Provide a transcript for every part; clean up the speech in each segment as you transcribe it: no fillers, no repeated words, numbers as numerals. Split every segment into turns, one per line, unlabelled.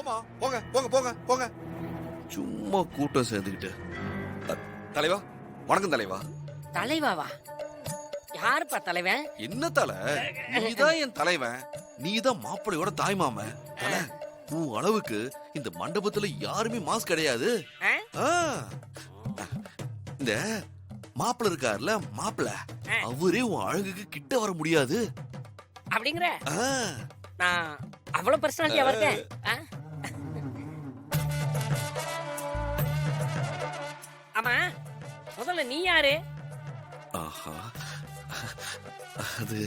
ஆமா போங்க போங்க போங்க போங்க. சும்மா கூட்டம் சேர்ந்துக்கிட்டு. தலைவா வணக்கம் தலைவா.
தலைவாவா? யாருப்பா தலைவன்?
என்ன தலை, நீதான் என் தலைவன். நீதான் மாப்பிள்ளையோட தாய் மாமன். தலை, உன் அளவுக்கு இந்த மண்டபத்துல யாருமே மாஸ்க் கிடையாது.
ஆ?
ஆ. இந்த மாப்பிள்ள இருக்காருல, மாப்பிள்ள அவரே உன் அழகுக்கு கிட்ட வர முடியாது.
அப்படிங்கிற?
ஆ.
நான் அவ்வளவு பர்சனாலிட்டியா இருக்கேன்? ஆமா, முதல்ல நீ யாரு?
ஆஹா, அது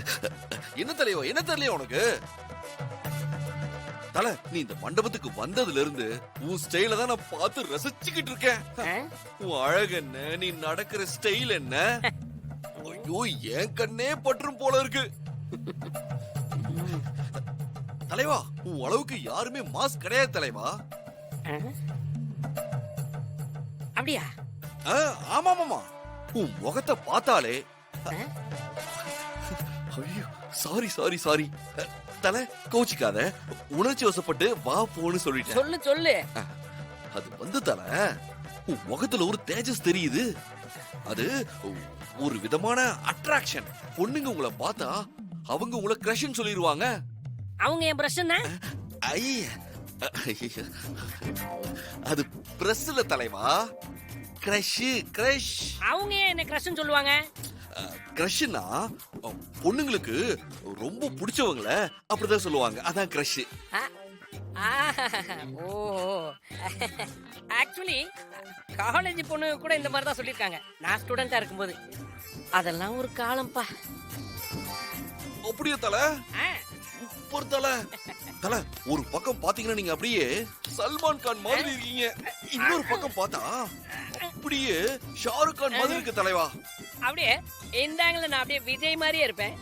என்ன தலைவா, என்ன தெரியல உனக்கு? தல, நீ இந்த மண்டபத்துக்கு வந்ததுல இருந்து உன் ஸ்டைல தான் நான் பார்த்து ரசிச்சுக்கிட்டு இருக்கேன். உன் அழகு என்ன, நீ நடக்கிற ஸ்டைல் என்ன, ஐயோ என் கண்ணே பற்றும் போல இருக்கு. தலைவா, உன் அளவுக்கு யாருமே மாஸ்க் கிடையாது தலைவா.
அப்படியா?
ஆமா ஆமா, உன் முகத்தை பார்த்தாலே. ஐயோ சாரி சாரி சாரி தலை, கோச்சிக்காத. உணர்ச்சி வசப்பட்டு வா போன்னு சொல்லிட்டேன்.
சொல்லு சொல்லு.
அது வந்து தலை, உன் முகத்துல ஒரு தேஜஸ் தெரியுது. அது ஒரு விதமான அட்ராக்ஷன். பொண்ணுங்க உங்களை பார்த்தா அவங்க உங்களை கிரஷ்ன்னு சொல்லிடுவாங்க.
அவங்க என் பிரஷன் தான்.
அது பிரஸ்ல தலைவா, கிரஷ் கிரஷ்.
அவங்க ஏன் என்ன கிரஷ்ன்னு சொல்லுவாங்க?
கிரஷ்னா பொண்ணுங்களுக்கு ரொம்ப பிடிச்சவங்கள அப்படிதான் சொல்லுவாங்க. அதான் கிரஷ்.
ஓ, ஆக்சுவலி காலேஜ் பொண்ணு கூட இந்த மாதிரி தான் சொல்லியிருக்காங்க நான் ஸ்டூடெண்டா இருக்கும்போது. அதெல்லாம் ஒரு காலம்பா.
அப்படியே தல, சூப்பர் தல. தல, ஒரு பக்கம் பாத்தீங்கன்னா நீங்க அப்படியே சல்மான் கான் மாதிரி இருக்கீங்க. இன்னொரு பக்கம் பார்த்தா அப்படியே ஷாருக் கான் மாதிரி இருக்கு தலைவா.
அப்படியே இந்த ஆங்கிள் நான் அப்படியே விஜய் மாதிரியே இருப்பேன்.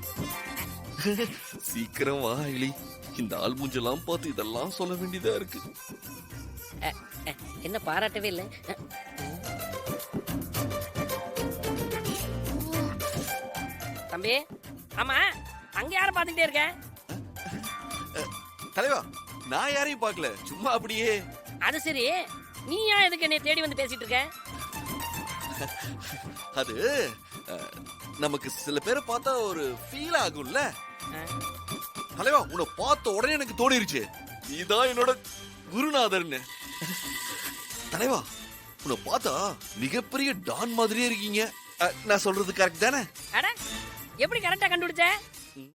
சீக்கிரம் வா இலி, இந்த ஆள் மூஞ்செல்லாம் பார்த்து இதெல்லாம் சொல்ல வேண்டியதா இருக்கு.
என்ன பாராட்டவே இல்லை. தம்பி, ஆமா அங்க யார பாத்துக்கிட்டே இருக்க?
தலைவா, நான் யாரையும் பார்க்கல, சும்மா அப்படியே.
அது சரி, நீ ஏன் எதுக்கு என்னை தேடி வந்து பேசிட்டு இருக்க?
அது நமக்கு சில பேரை பார்த்தா ஒரு ஃபீல் ஆகும்ல தலைவா. உன்னை பார்த்த உடனே எனக்கு தோணிருச்சு நீதான் என்னோட குருநாதர்னு. தலைவா, உன்னை பார்த்தா மிகப்பெரிய டான் மாதிரியே இருக்கீங்க. நான் சொல்றது கரெக்ட் தானே?
அட, எப்படி கரெக்டா கண்டுபிடிச்ச?